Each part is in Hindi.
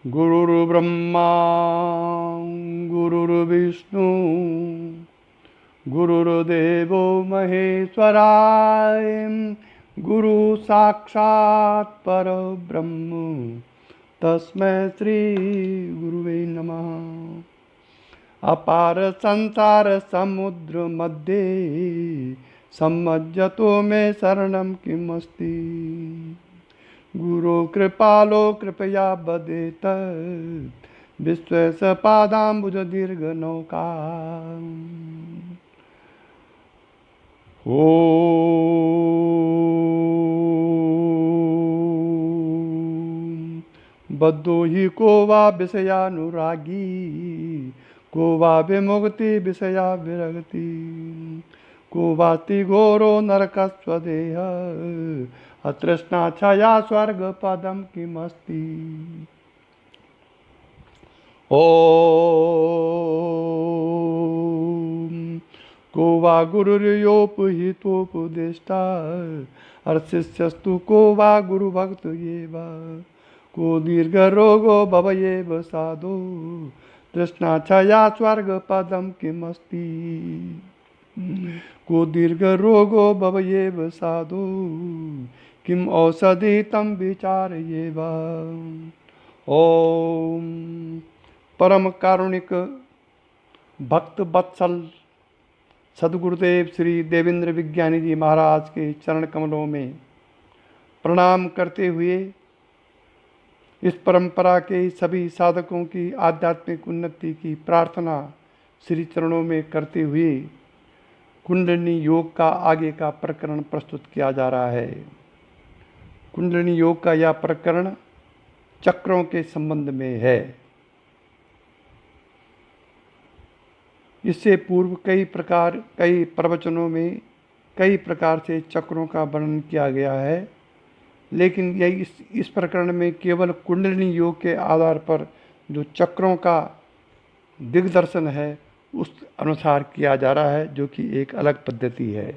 गुरुर्ब्रह्मा गुरुर्विष्णु गुरुर्देवो महेश्वराय गुरु साक्षात् परब्रह्म तस्मै श्री गुरुवे नमः। अपार संसार समुद्र मध्ये सम्मज्जतो मे शरणं किमस्ति। गुरो कृपालो कृपया वदेत विश्वेश पादाम्बुज दीर्घ नौका। बद्धो हि को वा विषयानुरागी को वा विमुक्ति विषया विरक्ति को वाति घोरो नरकस्वदेह अतृष्णा छाया स्वर्ग पदम किमस्ति। ओम को वा गुरुर्योपहितोपदेष्टा अर्शिष्यस्तु को वा गुरुभक्त एव को दीर्घ रोगो भवयेव साधु तृष्णा छाया स्वर्ग पदम किमस्ति। को दीर्घ रोगो भवयेव साधु किम औषधि तम विचारयेव। ओम परम कारुणिक भक्त वत्सल सदगुरुदेव श्री देवेंद्र विज्ञानी जी महाराज के चरण कमलों में प्रणाम करते हुए इस परंपरा के सभी साधकों की आध्यात्मिक उन्नति की प्रार्थना श्री चरणों में करते हुए कुंडलिनी योग का आगे का प्रकरण प्रस्तुत किया जा रहा है। कुंडलिनी योग का यह प्रकरण चक्रों के संबंध में है। इससे पूर्व कई प्रवचनों में कई प्रकार से चक्रों का वर्णन किया गया है, लेकिन यह इस प्रकरण में केवल कुंडलिनी योग के आधार पर जो चक्रों का दिग्दर्शन है उस अनुसार किया जा रहा है, जो कि एक अलग पद्धति है।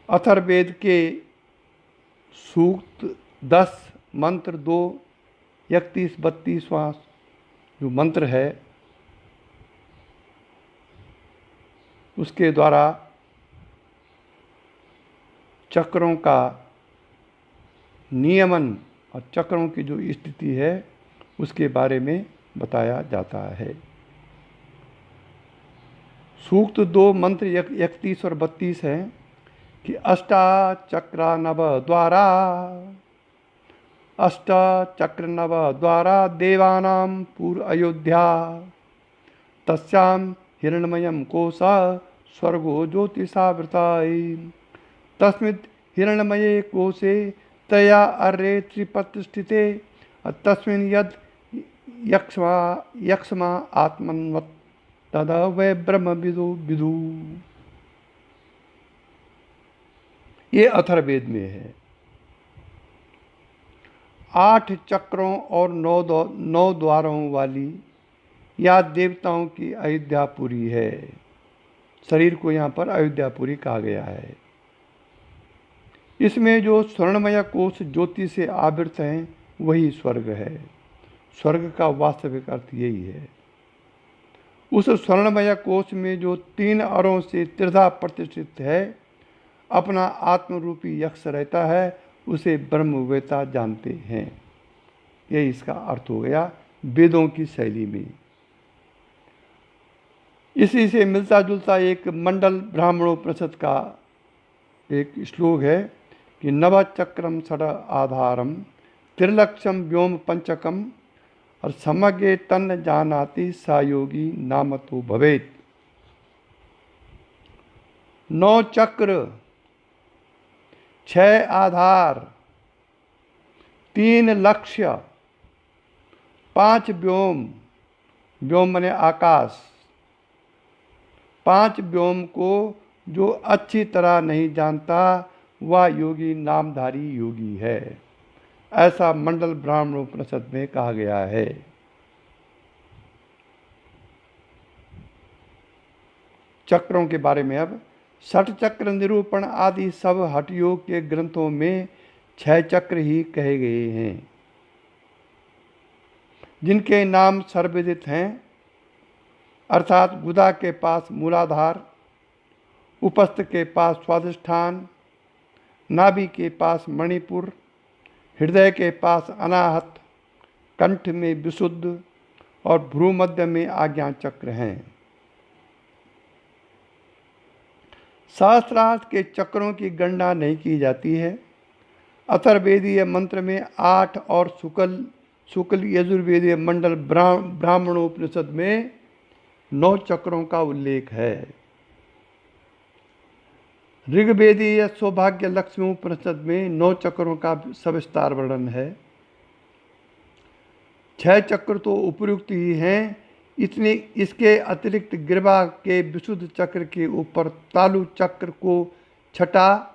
अथर्ववेद के सूक्त 10 मंत्र 2 31-32वां जो मंत्र है उसके द्वारा चक्रों का नियमन और चक्रों की जो स्थिति है उसके बारे में बताया जाता है। सूक्त 2 मंत्र 31 और 32 है कि अष्टा चक्र नव द्वारा देवानां पूर्व अयोध्या तस्यां हिरण्मयं कोशा स्वर्गो ज्योतिषावृताय तस्मित् हिरण्मये कोशे तया अर्रे त्रिपतिष्ठिते तस्मिन् यद् यक्ष्मा आत्मन्वत् तदा वै ब्रह्म विदु। ये अथर्ववेद में है। 8 चक्रों और 9 द्वारों वाली या देवताओं की अयोध्यापुरी है। शरीर को यहाँ पर अयोध्यापुरी कहा गया है। इसमें जो स्वर्णमय कोश ज्योति से आवृत हैं वही स्वर्ग है। स्वर्ग का वास्तविक अर्थ यही है। उस स्वर्णमय कोश में जो 3 अरों से त्रिधा प्रतिष्ठित है अपना आत्मरूपी यक्ष रहता है, उसे ब्रह्मवेता जानते हैं। यही इसका अर्थ हो गया वेदों की शैली में। इसी से मिलता जुलता एक मंडल ब्राह्मणोपनिषद का एक श्लोक है कि नवचक्रम षड आधारम त्रिलक्षम व्योम पंचकम और समगे तन्न जानाति सा योगी नाम तो भवेत। 9 चक्र 6 आधार 3 लक्ष्य 5 व्योम, व्योम माने आकाश, 5 व्योम को जो अच्छी तरह नहीं जानता वह योगी नामधारी योगी है, ऐसा मंडल ब्राह्मणोपनिषद में कहा गया है। चक्रों के बारे में अब षट चक्र निरूपण आदि सब हठ योग के ग्रंथों में 6 चक्र ही कहे गए हैं, जिनके नाम सर्वविदित हैं, अर्थात गुदा के पास मूलाधार, उपस्थ के पास स्वादिष्ठान, नाभि के पास मणिपुर, हृदय के पास अनाहत, कंठ में विशुद्ध और भ्रूमध्य में आज्ञा चक्र हैं। सहस्त्रार्थ के चक्रों की गणना नहीं की जाती है। अथर्ववेदीय मंत्र में 8 और शुक्ल यजुर्वेदीय मंडल ब्राह्मणोपनिषद में 9 चक्रों का उल्लेख है। ऋग्वेदीय सौभाग्य लक्ष्मी उपनिषद में 9 चक्रों का सविस्तार वर्णन है। 6 चक्र तो उपयुक्त ही हैं, इतने इसके अतिरिक्त गिरवा के विशुद्ध चक्र के ऊपर तालु चक्र को छठा,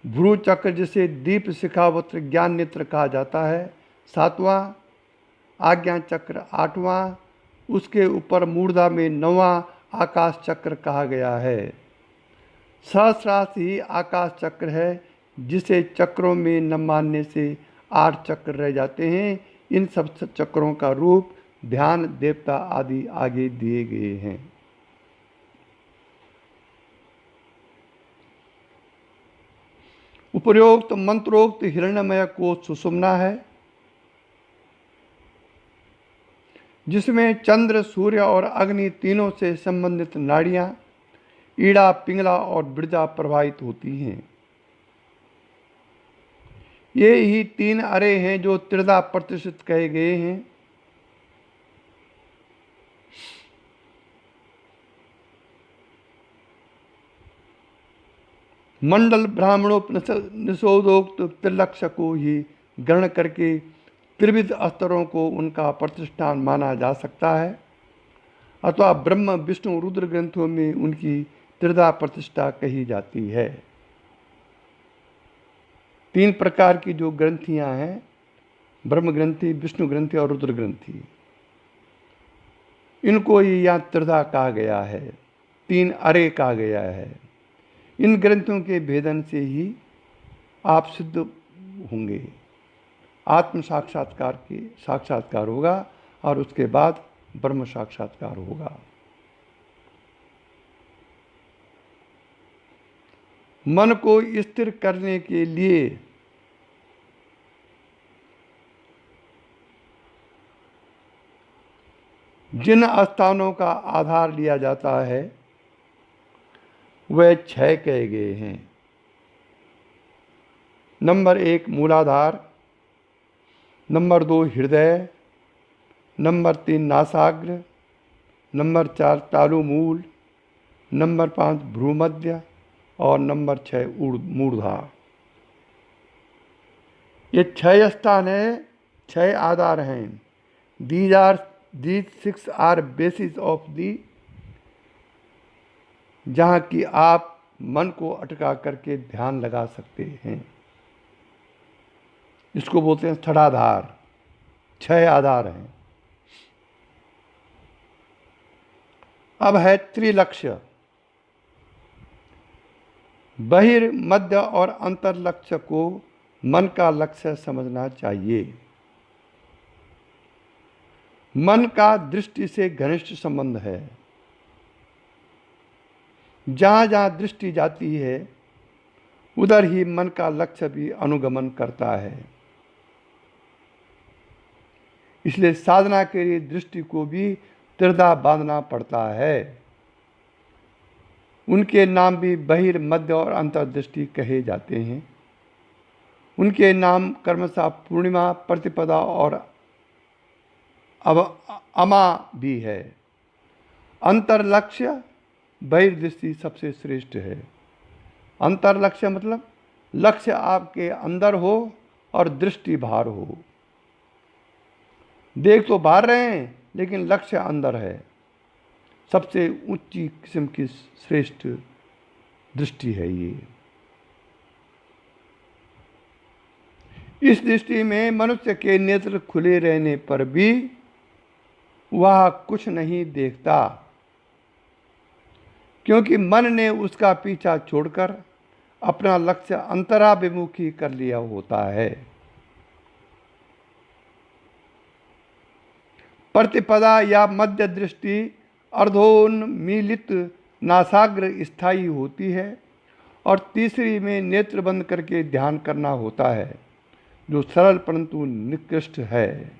भ्रू चक्र जिसे दीप शिखावत्र ज्ञान नेत्र कहा जाता है 7वां, आज्ञा चक्र 8वां, उसके ऊपर मूर्धा में 9वां आकाश चक्र कहा गया है। सहस्रार्थ ही आकाश चक्र है, जिसे चक्रों में न मानने से 8 चक्र रह जाते हैं। इन सब चक्रों का रूप, ध्यान, देवता आदि आगे दिए गए हैं। उपरोक्त मंत्रोक्त हिरण्यमय कोश सुषुम्ना है, जिसमें चंद्र, सूर्य और अग्नि तीनों से संबंधित नाड़ियां ईड़ा, पिंगला और वृजा प्रवाहित होती हैं। ये ही 3 अरे हैं जो त्रिधा प्रतिष्ठित कहे गए हैं। मंडल ब्राह्मणोपनिषदोक्त त्रिलक्ष को ही ग्रहण करके त्रिविध स्तरों को उनका प्रतिष्ठान माना जा सकता है, अथवा ब्रह्म, विष्णु, रुद्र ग्रंथों में उनकी त्रिधा प्रतिष्ठा कही जाती है। 3 प्रकार की जो ग्रंथियां हैं, ब्रह्म ग्रंथि, विष्णु ग्रंथि और रुद्र ग्रंथि, इनको ही यहाँ त्रिधा कहा गया है, 3 अरे कहा गया है। इन ग्रंथों के भेदन से ही आप सिद्ध होंगे, आत्म साक्षात्कार होगा और उसके बाद ब्रह्म साक्षात्कार होगा। मन को स्थिर करने के लिए जिन स्थानों का आधार लिया जाता है वह 6 कहे गए हैं। नंबर 1 मूलाधार, नंबर 2 हृदय, नंबर 3 नासाग्र, नंबर 4 तालु मूल, नंबर 5 भ्रूमध्य और नंबर 6 मूर्धा। ये 6 स्थान है, 6 आधार हैं। These 6 are basis of the, जहाँ कि आप मन को अटका करके ध्यान लगा सकते हैं। इसको बोलते हैं षडाधार। 6 आधार हैं। अब है त्रिलक्ष्य। बहिर्मध्य और अंतर लक्ष्य को मन का लक्ष्य समझना चाहिए। मन का दृष्टि से घनिष्ठ संबंध है। जहाँ जहाँ दृष्टि जाती है उधर ही मन का लक्ष्य भी अनुगमन करता है। इसलिए साधना के लिए दृष्टि को भी त्रिधा बांधना पड़ता है। उनके नाम भी बहिर्मध्य और अंतर्दृष्टि कहे जाते हैं। उनके नाम कर्मशः पूर्णिमा, प्रतिपदा और अमा भी है। अंतर्लक्ष्य बहिर्दृष्टि सबसे श्रेष्ठ है। अंतर्लक्ष्य मतलब लक्ष्य आपके अंदर हो और दृष्टि बाहर हो। देख तो बाहर रहे हैं लेकिन लक्ष्य अंदर है। सबसे ऊंची किस्म की श्रेष्ठ दृष्टि है ये। इस दृष्टि में मनुष्य के नेत्र खुले रहने पर भी वह कुछ नहीं देखता। क्योंकि मन ने उसका पीछा छोड़कर अपना लक्ष्य अंतराभिमुखी कर लिया होता है। प्रतिपदा या मध्य दृष्टि अर्धोन्मीलित नासाग्र स्थायी होती है और तीसरी में नेत्र बंद करके ध्यान करना होता है, जो सरल परंतु निकृष्ट है।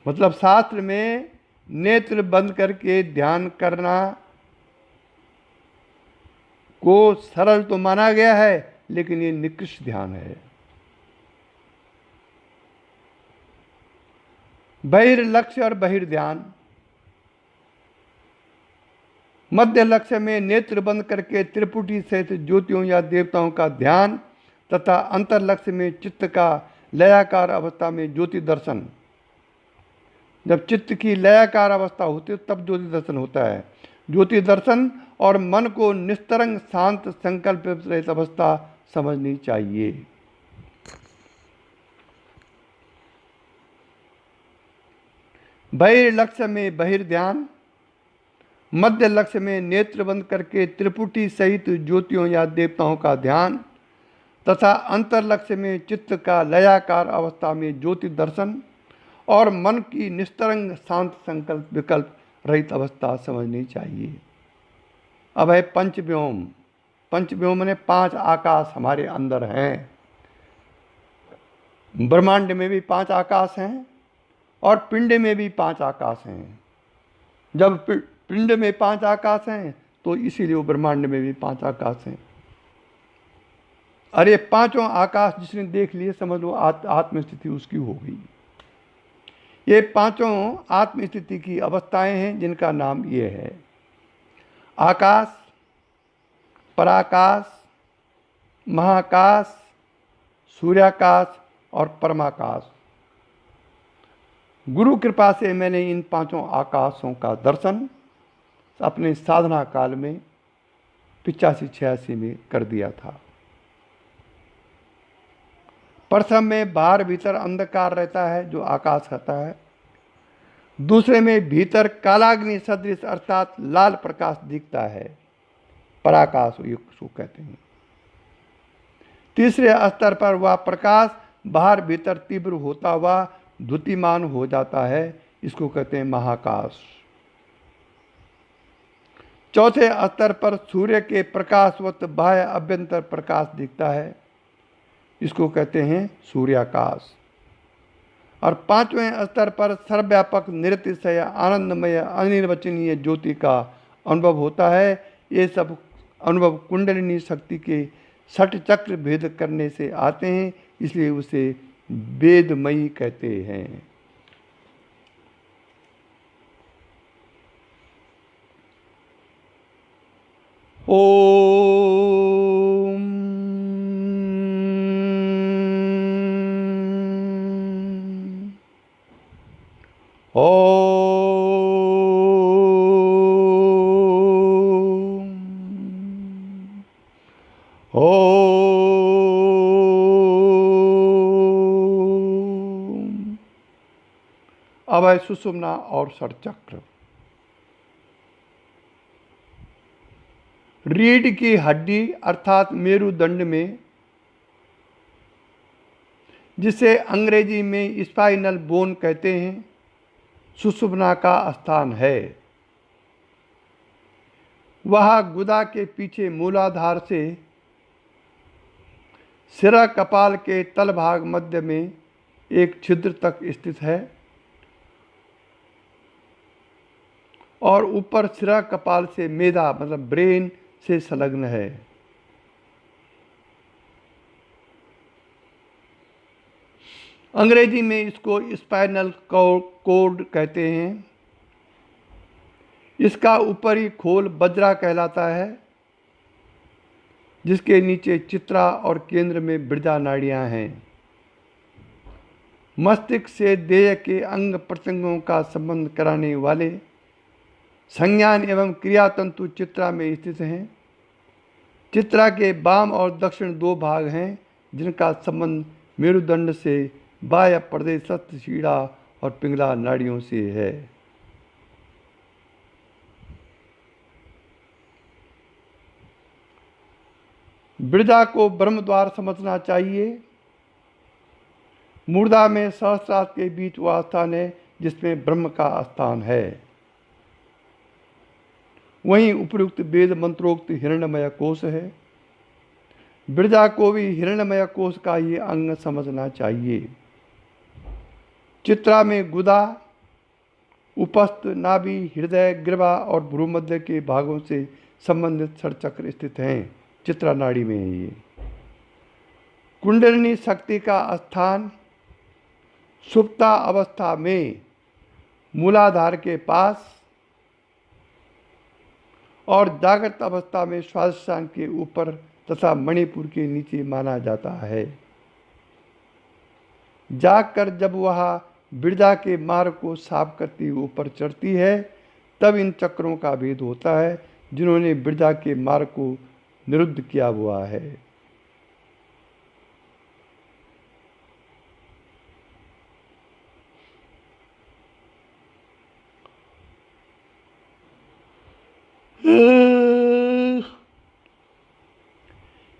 मतलब शास्त्र में नेत्र बंद करके ध्यान करना को सरल तो माना गया है, लेकिन ये निकृष्ट ध्यान है। बहिर्लक्ष्य और बहिर्ध्यान। मध्य लक्ष्य में नेत्र बंद करके त्रिपुटी सहित ज्योतियों या देवताओं का ध्यान तथा अंतर लक्ष्य में चित्त का लयाकार अवस्था में ज्योति दर्शन। जब चित्त की लयाकार अवस्था होती है तब ज्योति दर्शन होता है। ज्योति दर्शन और मन को निस्तरंग शांत संकल्प रहित अवस्था समझनी चाहिए। बहिर्लक्ष्य में बहिर्ध्यान, मध्य लक्ष्य में नेत्र बंद करके त्रिपुटी सहित ज्योतियों या देवताओं का ध्यान तथा अंतर लक्ष्य में चित्त का लयाकार अवस्था में ज्योति दर्शन और मन की निस्तरंग शांत संकल्प विकल्प रहित अवस्था समझनी चाहिए। अब है पंचव्योम। पंचव्योम ने 5 आकाश हमारे अंदर हैं। ब्रह्मांड में भी 5 आकाश हैं और पिंड में भी 5 आकाश हैं। जब पिंड में 5 आकाश हैं तो इसीलिए वो ब्रह्मांड में भी 5 आकाश हैं। अरे 5 आकाश जिसने देख लिए समझ लो आत्मस्थिति उसकी हो गई। ये 5 आत्मस्थिति की अवस्थाएं हैं जिनका नाम ये है आकाश, पराकाश, महाकाश, सूर्याकाश और परमाकाश। गुरु कृपा से मैंने इन 5 आकाशों का दर्शन अपने साधना काल में 85-86 में कर दिया था। प्रथम में बाहर भीतर अंधकार रहता है जो आकाश कहता है। दूसरे में भीतर कालाग्नि सदृश अर्थात लाल प्रकाश दिखता है, पराकाश उसको कहते हैं। तीसरे स्तर पर वह प्रकाश बाहर भीतर तीव्र होता हुआ द्युतिमान हो जाता है, इसको कहते हैं महाकाश। चौथे स्तर पर सूर्य के प्रकाशवत बाह्य अभ्यंतर प्रकाश दिखता है, इसको कहते हैं सूर्याकाश। और 5वें स्तर पर सर्वव्यापक निरतिशय आनंदमय अनिर्वचनीय ज्योति का अनुभव होता है। ये सब अनुभव कुंडलिनी शक्ति के 6 चक्र भेद करने से आते हैं, इसलिए उसे वेदमयी कहते हैं। ओम अब है सुषुम्ना और षटचक्र। रीढ़ की हड्डी अर्थात मेरुदंड में, जिसे अंग्रेजी में स्पाइनल बोन कहते हैं, सुषुम्ना का स्थान है। वह गुदा के पीछे मूलाधार से सिरा कपाल के तल भाग मध्य में एक छिद्र तक स्थित है और ऊपर सिरा कपाल से मेधा मतलब ब्रेन से संलग्न है। अंग्रेजी में इसको स्पाइनल कॉर्ड कहते हैं। इसका ऊपरी खोल बज्रा कहलाता है, जिसके नीचे चित्रा और केंद्र में बिरजा नाड़ियां हैं। मस्तिष्क से देह के अंग प्रत्यंगों का संबंध कराने वाले संज्ञान एवं क्रियातंतु चित्रा में स्थित हैं। चित्रा के वाम और दक्षिण 2 भाग हैं, जिनका संबंध मेरुदंड से बाह्य प्रदेशस्थ शीड़ा और पिंगला नाड़ियों से है। बिरजा को ब्रह्म द्वार समझना चाहिए। मूर्धा में सहस्रार के बीच वह स्थान है जिसमें ब्रह्म का स्थान है। वहीं उपयुक्त वेद मंत्रोक्त हिरण्यमय कोश है। बिरजा को भी हिरण्यमय कोश का ही अंग समझना चाहिए। चित्रा में गुदा, उपस्थ, नाभि, हृदय, ग्रीवा और भ्रूमध्य के भागों से संबंधित षटचक्र स्थित हैं। चित्रा नाड़ी में है ये। कुंडलिनी शक्ति का स्थान सुप्ता अवस्था में मूलाधार के पास और जागृत अवस्था में स्वादिष्ठान के ऊपर तथा मणिपुर के नीचे माना जाता है। जागकर जब वह बिरजा के मार्ग को साफ करती ऊपर चढ़ती है तब इन चक्रों का भेद होता है जिन्होंने बिरजा के मार्ग को निरुद्ध किया हुआ है।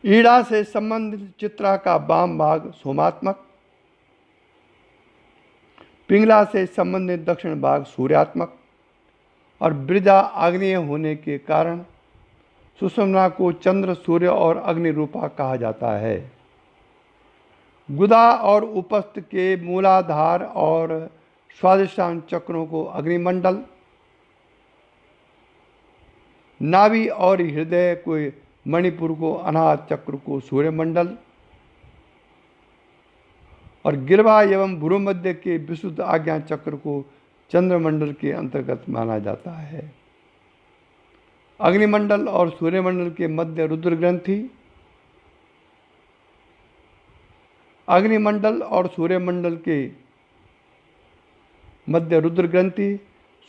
ईड़ा से संबंधित चित्रा का वाम भाग सोमात्मक, पिंगला से संबंधित दक्षिण भाग सूर्यात्मक और बिरजा आग्नेय होने के कारण सुषुम्ना को चंद्र, सूर्य और अग्नि रूपा कहा जाता है। गुदा और उपस्थ के मूलाधार और स्वादिष्ठान चक्रों को अग्निमंडल, नाभि और हृदय को मणिपुर को अनाहत चक्र को सूर्यमंडल और गिरवा एवं भ्रूमध्य के विशुद्ध आज्ञा चक्र को चंद्रमंडल के अंतर्गत माना जाता है। अग्निमंडल और सूर्यमंडल के मध्य रुद्र ग्रंथि, अग्निमंडल और सूर्यमंडल के मध्य रुद्र ग्रंथि,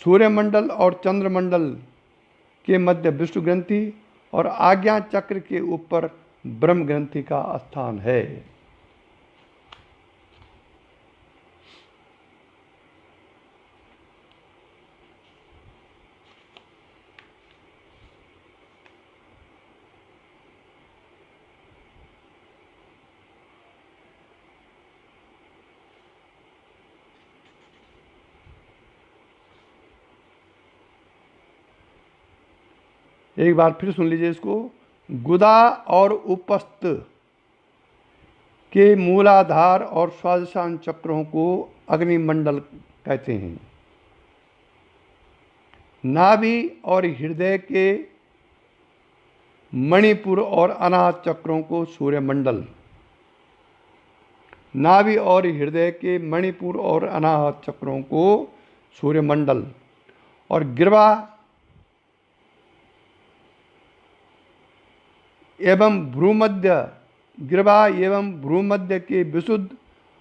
सूर्यमंडल और चंद्रमंडल के मध्य विष्णु ग्रंथि और आज्ञा चक्र के ऊपर ब्रह्म ग्रंथि का स्थान है। एक बार फिर सुन लीजिए इसको। गुदा और उपस्थ के मूलाधार और स्वादिष्ठान चक्रों को अग्निमंडल कहते हैं। नाभि और हृदय के मणिपुर और अनाहत चक्रों को सूर्यमंडल, नाभि और हृदय के मणिपुर और अनाहत चक्रों को सूर्यमंडल और गिरवा एवं भ्रूमध्य के विशुद्ध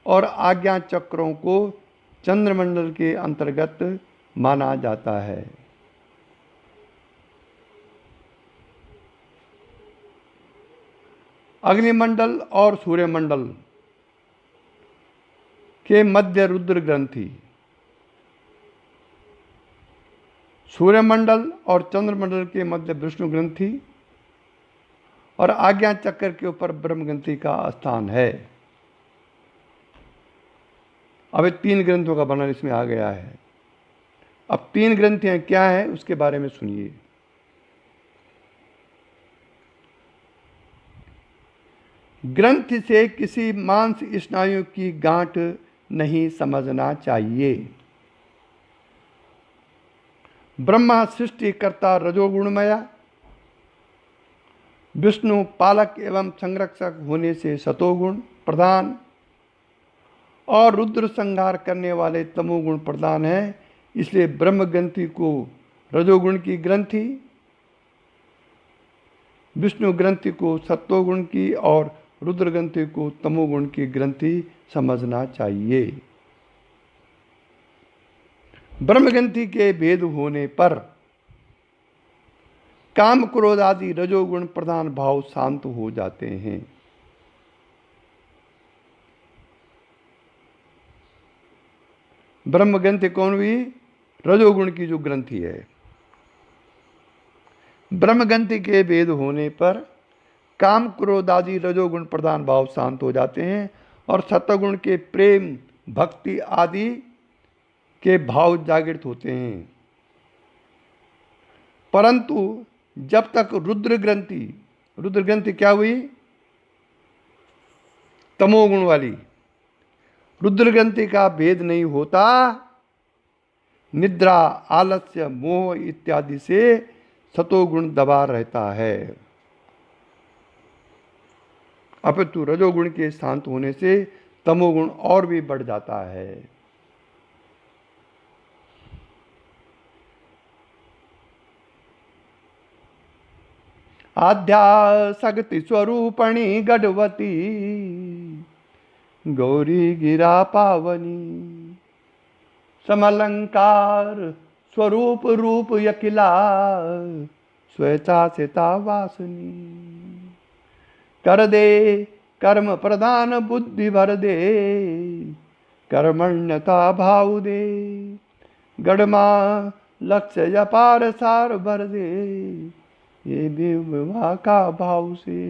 और आज्ञा चक्रों को चंद्रमंडल के अंतर्गत माना जाता है। अग्निमंडल और सूर्यमंडल के मध्य रुद्र ग्रंथि, सूर्यमंडल और चंद्रमंडल के मध्य विष्णु ग्रंथि और आज्ञा चक्र के ऊपर ब्रह्म ग्रंथि का स्थान है। अब 3 ग्रंथों का वर्णन इसमें आ गया है। अब 3 ग्रंथियां क्या है उसके बारे में सुनिए। ग्रंथि से किसी मांस स्नायु की गांठ नहीं समझना चाहिए। ब्रह्मा सृष्टिकर्ता रजोगुणमया, विष्णु पालक एवं संरक्षक होने से सतोगुण प्रधान और रुद्र संहार करने वाले तमोगुण प्रधान है। इसलिए ब्रह्म ग्रंथि को रजोगुण की ग्रंथि, विष्णु ग्रंथि को सत्वगुण की और रुद्र ग्रंथि को तमोगुण की ग्रंथि समझना चाहिए। ब्रह्म ग्रंथि के भेद होने पर काम क्रोध आदि रजोगुण प्रधान भाव शांत हो जाते हैं। ब्रह्म ग्रंथि कौन हुई? रजोगुण की जो ग्रंथि है। ब्रह्म ग्रंथि के भेद होने पर काम क्रोध आदि रजोगुण प्रधान भाव शांत हो जाते हैं और सत्वगुण के प्रेम भक्ति आदि के भाव जागृत होते हैं। परंतु जब तक रुद्र ग्रंथि क्या हुई? तमोगुण वाली। रुद्र ग्रंथि का भेद नहीं होता, निद्रा आलस्य मोह इत्यादि से सतोगुण दबा रहता है। अपितु रजोगुण के शांत होने से तमोगुण और भी बढ़ जाता है। आध्या शक्ति स्वरूपणी गढ़वती गौरी गिरा पावनी समलंकार स्वरूप रूप यकिला स्वेता सिता वासनी कर दे कर्म प्रधान बुद्धि भर दे कर्मण्यता भाव दे गढ़मा लक्ष्य अपार सार भर दे ये भी विवाह का भाव से।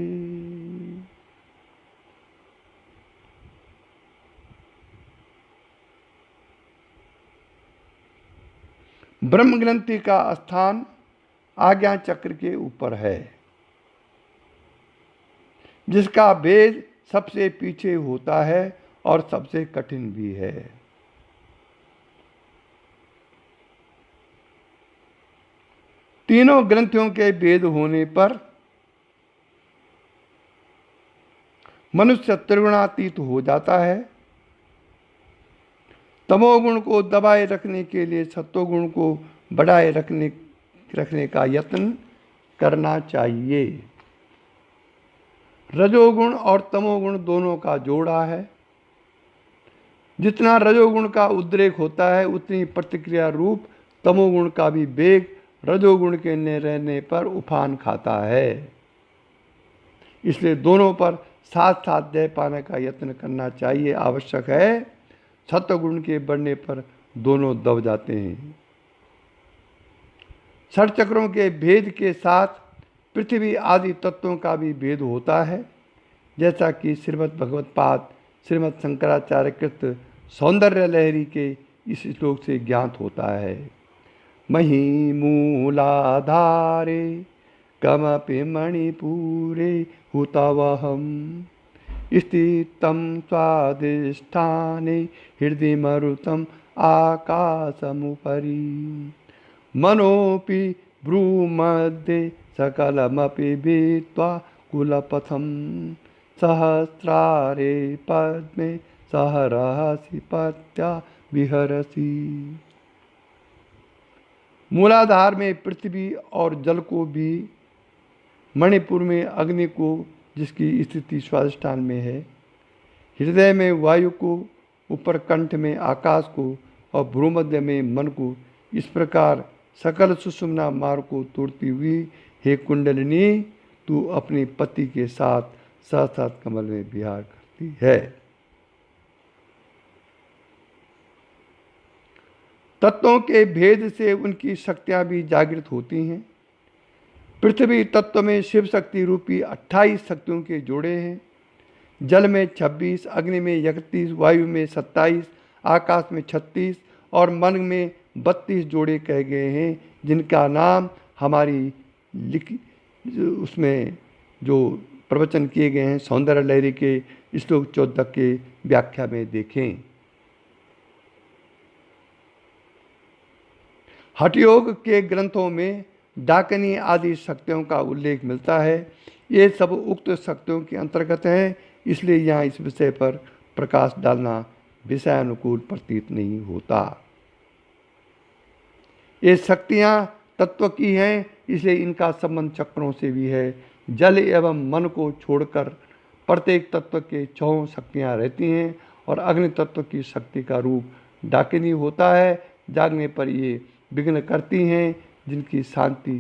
ब्रह्म ग्रंथि का स्थान आज्ञा चक्र के ऊपर है, जिसका भेद सबसे पीछे होता है और सबसे कठिन भी है। तीनों ग्रंथियों के भेद होने पर मनुष्य त्रिगुणातीत हो जाता है। तमोगुण को दबाए रखने के लिए सत्वगुण को बढ़ाए रखने का यत्न करना चाहिए। रजोगुण और तमोगुण दोनों का जोड़ा है। जितना रजोगुण का उद्रेक होता है उतनी प्रतिक्रिया रूप तमोगुण का भी वेग रजोगुण के न रहने पर उफान खाता है। इसलिए दोनों पर साथ साथ जय पाने का यत्न करना चाहिए, आवश्यक है। सत्वगुण के बढ़ने पर दोनों दब जाते हैं। षट चक्रों के भेद के साथ पृथ्वी आदि तत्वों का भी भेद होता है, जैसा कि श्रीमद् भगवत पाद श्रीमद् शंकराचार्य कृत सौंदर्य लहरी के इस श्लोक से ज्ञात होता है। मही मूलाधारे कमपि मणिपुरे हुतवहम स्थितं स्वाधिष्ठाने हृदि मरुतम आकाशमुपरि मनोपि भ्रूमध्ये सकलमपि भित्वा कुलपथं सहस्रारे पद्मे सहरहसि पत्या विहरसि। मूलाधार में पृथ्वी और जल को भी, मणिपुर में अग्नि को जिसकी स्थिति स्वाधिष्ठान में है, हृदय में वायु को, ऊपर कंठ में आकाश को और भ्रूमध्य में मन को, इस प्रकार सकल सुषुम्ना मार्ग को तोड़ती हुई हे कुंडलिनी, तू अपने पति के साथ सहस्रार कमल में विहार करती है। तत्वों के भेद से उनकी शक्तियां भी जागृत होती हैं। पृथ्वी तत्व में शिव शक्ति रूपी 28 शक्तियों के जोड़े हैं। जल में 26, अग्नि में 31, वायु में 27, आकाश में 36 और मन में 32 जोड़े कहे गए हैं, जिनका नाम हमारी उसमें जो प्रवचन किए गए हैं सौंदर्य लहरी के श्लोक 14 के व्याख्या में देखें। हठयोग के ग्रंथों में डाकनी आदि शक्तियों का उल्लेख मिलता है। ये सब उक्त शक्तियों के अंतर्गत हैं, इसलिए यहाँ इस विषय पर प्रकाश डालना विषयानुकूल प्रतीत नहीं होता। ये शक्तियाँ तत्व की हैं, इसलिए इनका संबंध चक्रों से भी है। जल एवं मन को छोड़कर प्रत्येक तत्व के 6 शक्तियाँ रहती हैं और अग्नि तत्व की शक्ति का रूप डाकिनी होता है। जागने पर ये विघ्न करती हैं, जिनकी शांति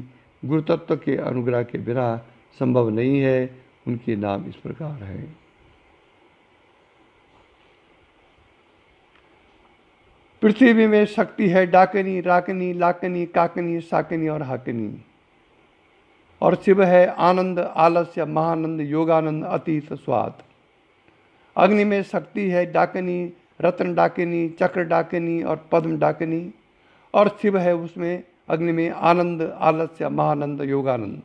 गुरु तत्व के अनुग्रह के बिना संभव नहीं है। उनके नाम इस प्रकार हैं। पृथ्वी में शक्ति है डाकिनी, राकिनी, लाकिनी, काकिनी, साकिनी और हाकिनी। और शिव है आनंद, आलस्य, महानंद, योगानंद, अतीत, स्वाद। अग्नि में शक्ति है डाकिनी, रत्न डाकिनी, चक्र डाकिनी और पद्म डाकिनी। और शिव है उसमें अग्नि में आनंद, आलस्य, महानंद, योगानंद।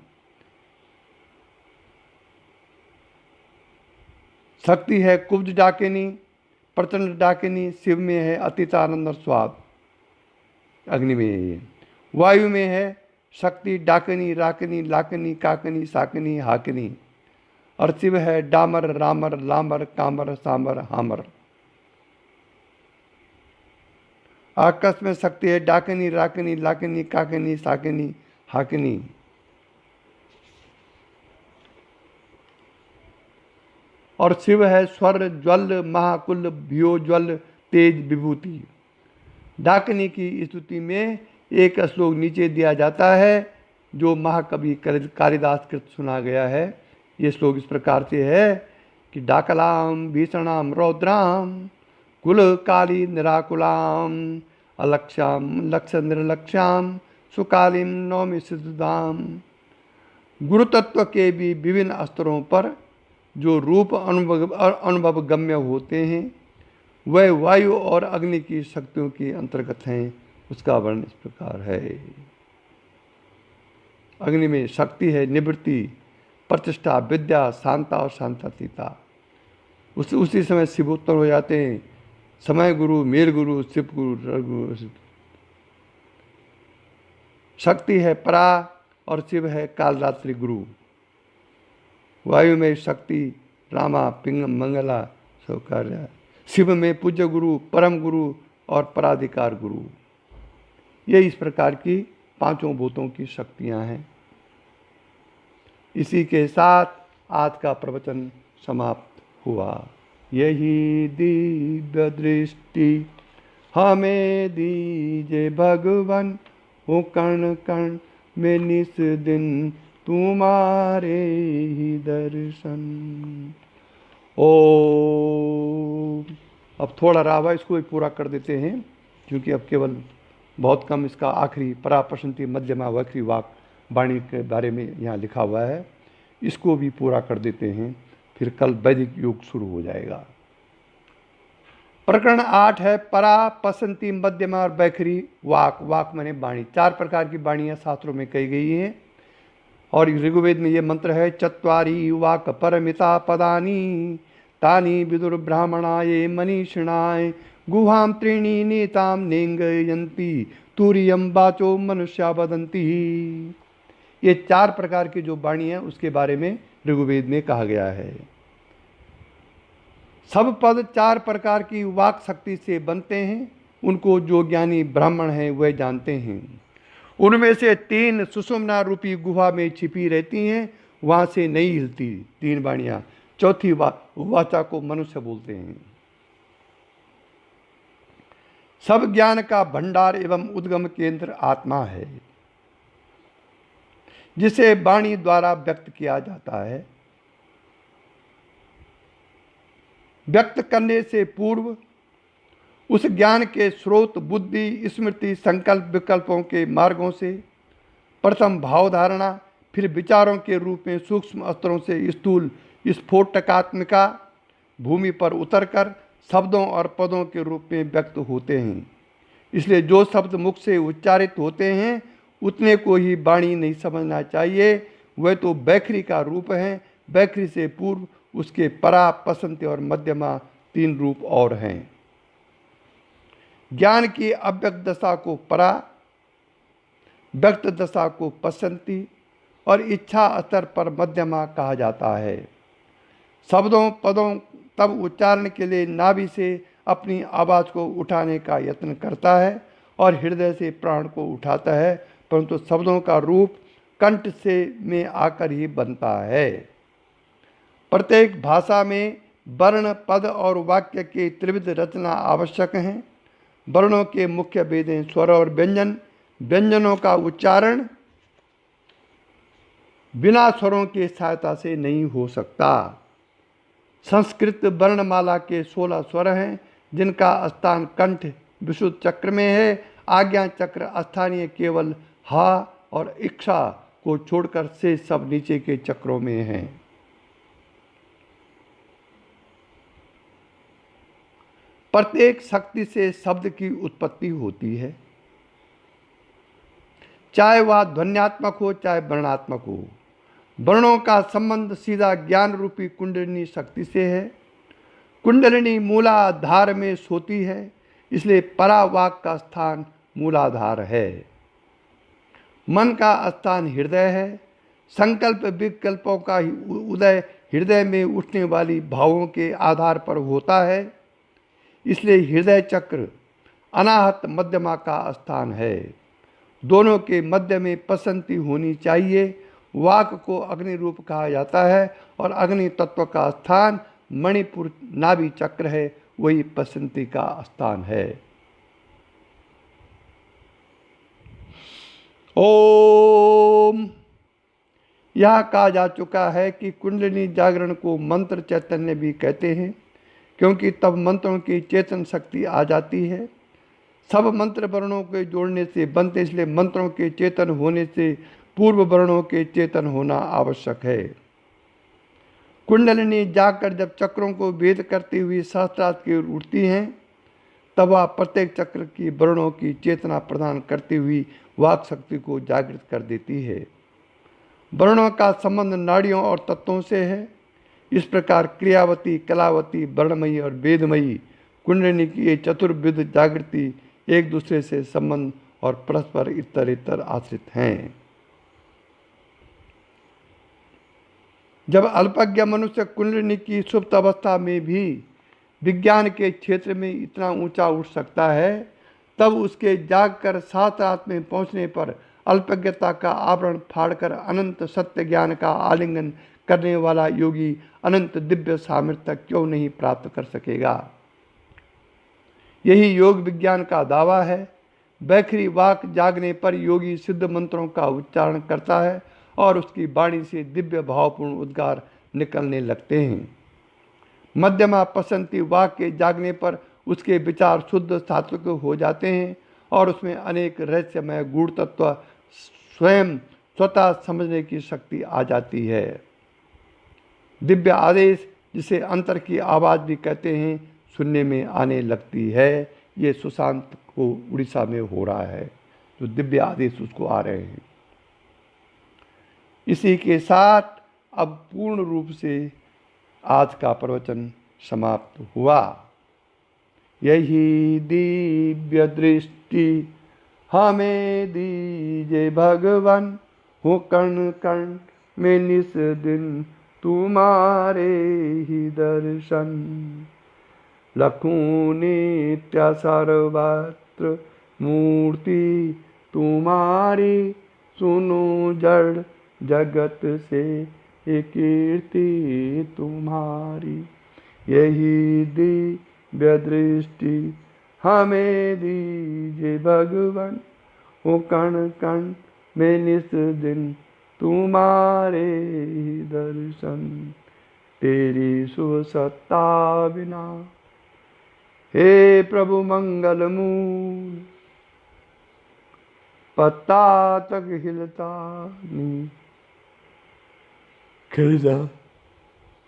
शक्ति है कुब्ज डाकिनी, प्रचंड डाकिनी। शिव में है अतीतानंद और स्वाद, अग्नि में है ये। वायु में है शक्ति डाकिनी, राकिनी, लाकिनी, काकिनी, साकिनी, हाकिनी। और शिव है डामर, रामर, लामर, कामर, सामर, हामर। आकाश में शक्ति है डाकिनी, राकिनी, लाकिनी, काकिनी, साकिनी, हाकिनी। और शिव है स्वर, ज्वल, महाकुल, भ्योज्वल, तेज, विभूति। डाकिनी की स्तुति में एक श्लोक नीचे दिया जाता है जो महाकवि कालिदास कृत सुना गया है। ये श्लोक इस प्रकार से है कि डाकलाम भीषणाम रौद्राम कुल काली निराकुलाम अलक्ष्याम लक्ष्य निर्लक्ष्याम सुकालिम नौमि सिद्धाम। गुरु तत्व के भी विभिन्न स्तरों पर जो रूप अनुभव गम्य होते हैं वह वायु और अग्नि की शक्तियों के अंतर्गत हैं। उसका वर्णन इस प्रकार है। अग्नि में शक्ति है निवृत्ति, प्रतिष्ठा, विद्या, शांता और शांतातीता। उसी समय शिव उत्पन्न हो जाते हैं। समय गुरु, मेल गुरु, शिव गुरु, रघुरु। शक्ति है परा और शिव है कालरात्रि गुरु। वायु में शक्ति रामा, पिंगम, मंगला, सौकार्य। शिव में पूज्य गुरु, परम गुरु और पराधिकार गुरु। ये इस प्रकार की पांचों भूतों की शक्तियां हैं। इसी के साथ आज का प्रवचन समाप्त हुआ। यही दिव्य दृष्टि हमें दीजे भगवान, हो कण कण में निस दिन तुम्हारे ही दर्शन। ओ अब थोड़ा रावा इसको भी पूरा कर देते हैं क्योंकि अब केवल बहुत कम इसका आखिरी पराप्रशंति मध्यमा वक्री वाक वाणी के बारे में यहाँ लिखा हुआ है। इसको भी पूरा कर देते हैं, फिर कल वैदिक युग शुरू हो जाएगा। प्रकरण 8 है परा, पसंती, मध्यमा और बैखरी वाक। वाक माने वाणी। 4 प्रकार की वाणियाँ शास्त्रों में कही गई हैं। और ऋग्वेद में ये मंत्र है चत्वारी वाक परमिता पदानी तानी विदुर ब्राह्मणाय मनीषिणाय गुहाम त्रीणी नेताम नेंगयंती तुरियम वाचो मनुष्या वदंती। ये 4 प्रकार की जो वाणी है उसके बारे में ऋग्वेद में कहा गया है। सब पद 4 प्रकार की वाक शक्ति से बनते हैं। उनको जो ज्ञानी ब्राह्मण हैं वह जानते हैं। उनमें से 3 सुषुम्ना रूपी गुहा में छिपी रहती हैं, वहाँ से नहीं हिलती 3 वाणियाँ। चौथी वाचा को मनुष्य बोलते हैं। सब ज्ञान का भंडार एवं उद्गम केंद्र आत्मा है जिसे वाणी द्वारा व्यक्त किया जाता है। व्यक्त करने से पूर्व उस ज्ञान के स्रोत बुद्धि, स्मृति, संकल्प, विकल्पों के मार्गों से प्रथम भाव धारणा, फिर विचारों के रूप में सूक्ष्म स्तरों से स्थूल स्फोटकात्मिका भूमि पर उतरकर शब्दों और पदों के रूप में व्यक्त होते हैं। इसलिए जो शब्द मुख से उच्चारित होते हैं उतने को ही वाणी नहीं समझना चाहिए। वह तो बैखरी का रूप है। बैखरी से पूर्व उसके परा, पसंती और मध्यमा 3 रूप और हैं। ज्ञान की अव्यक्त दशा को परा, व्यक्त दशा को पसंती और इच्छा स्तर पर मध्यमा कहा जाता है। शब्दों पदों तब उच्चारण के लिए नाभि से अपनी आवाज़ को उठाने का यत्न करता है और हृदय से प्राण को उठाता है, परंतु शब्दों का रूप कंठ से में आकर ही बनता है। प्रत्येक भाषा में वर्ण, पद और वाक्य के त्रिविध रचना आवश्यक हैं। वर्णों के मुख्य भेद हैं स्वर और व्यंजन। व्यंजनों का उच्चारण बिना स्वरों की सहायता से नहीं हो सकता। संस्कृत वर्णमाला के 16 स्वर हैं जिनका स्थान कंठ विशुद्ध चक्र में है। आज्ञा चक्र स्थानीय केवल हा और इच्छा को छोड़कर से सब नीचे के चक्रों में हैं। प्रत्येक शक्ति से शब्द की उत्पत्ति होती है, चाहे वह ध्वन्यात्मक हो चाहे वर्णात्मक हो। वर्णों का संबंध सीधा ज्ञान रूपी कुंडलिनी शक्ति से है। कुंडलिनी मूलाधार में सोती है, इसलिए परावाक का स्थान मूलाधार है। मन का स्थान हृदय है। संकल्प विकल्पों का उदय हृदय में उठने वाली भावों के आधार पर होता है, इसलिए हृदय चक्र अनाहत मध्यमा का स्थान है। दोनों के मध्य में पसंती होनी चाहिए। वाक को अग्नि रूप कहा जाता है और अग्नि तत्व का स्थान मणिपुर नाभि चक्र है, वही पसंती का स्थान है। ओम। यह कहा जा चुका है कि कुंडलिनी जागरण को मंत्र चैतन्य भी कहते हैं, क्योंकि तब मंत्रों की चेतन शक्ति आ जाती है। सब मंत्र वर्णों के जोड़ने से बनते, इसलिए मंत्रों के चेतन होने से पूर्व वर्णों के चेतन होना आवश्यक है। कुंडलिनी जाकर जब चक्रों को भेद करती हुई सहस्त्रार्थ की ओर उठती हैं, तब वह प्रत्येक चक्र की वर्णों की चेतना प्रदान करती हुई वाक शक्ति को जागृत कर देती है। वर्णों का संबंध नाड़ियों और तत्वों से है। इस प्रकार क्रियावती, कलावती, वर्णमयी और वेदमयी कुंडलिनी की ये चतुर्विध जागृति एक दूसरे से संबंध और परस्पर इतर आश्रित हैं। जब अल्पज्ञ मनुष्य कुंडलिनी की सुप्त अवस्था में भी विज्ञान के क्षेत्र में इतना ऊंचा उठ सकता है, तब उसके जागकर शास्त्रार्थ में पहुंचने पर अल्पज्ञता का आवरण फाड़कर अनंत सत्य ज्ञान का आलिंगन करने वाला योगी अनंत दिव्य सामर्थ्य क्यों नहीं प्राप्त कर सकेगा। यही योग विज्ञान का दावा है। बैखरी वाक जागने पर योगी सिद्ध मंत्रों का उच्चारण करता है और उसकी वाणी से दिव्य भावपूर्ण उद्गार निकलने लगते हैं। मध्यमा पसंती वाक के जागने पर उसके विचार शुद्ध सात्विक हो जाते हैं और उसमें अनेक रहस्यमय गूढ़ तत्व स्वतः समझने की शक्ति आ जाती है। दिव्य आदेश, जिसे अंतर की आवाज़ भी कहते हैं, सुनने में आने लगती है। ये सुशांत को उड़ीसा में हो रहा है, तो दिव्य आदेश उसको आ रहे हैं। इसी के साथ अब पूर्ण रूप से आज का प्रवचन समाप्त हुआ। यही दिव्य दृष्टि हमें दीजे भगवान, हो कण कण में निस दिन तुम्हारे ही दर्शन। लखूं नित्य सर्वत्र मूर्ति तुम्हारी, सुनो जड़ जगत से ये कीर्ति तुम्हारी। यही दिव्य दृष्टि हमें दीजिए भगवान, हो कण कण में निस दिन तुम्हारे ही दर्शन। तेरी शुभ सत्ता बिना हे प्रभु मंगल मूल, पत्ता तक हिलता नहीं, खिलता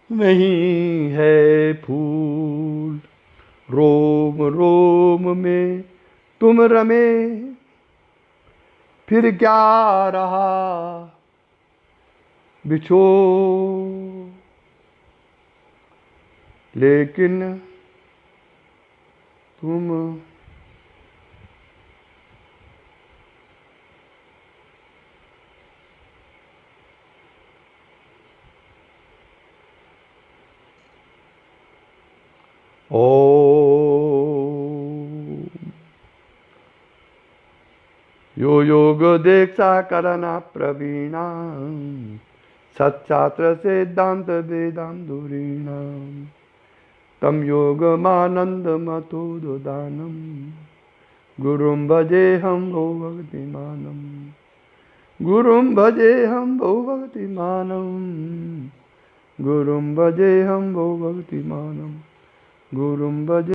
नहीं है फूल। रोम रोम में तुम रमे, फिर क्या रहा बिछो। लेकिन तुम यो योग दीक्षा करना प्रवीणा, सत्छात्र सिद्धांत वेदांत धुरीणा। तम योगमानंद मतोदानम, गुरुम भजे हम भो भक्तिमानम। गुरुम भजे हम भो भक्तिमानम, गुरुम भजे हम भो भक्तिमानम। गुरुम भजे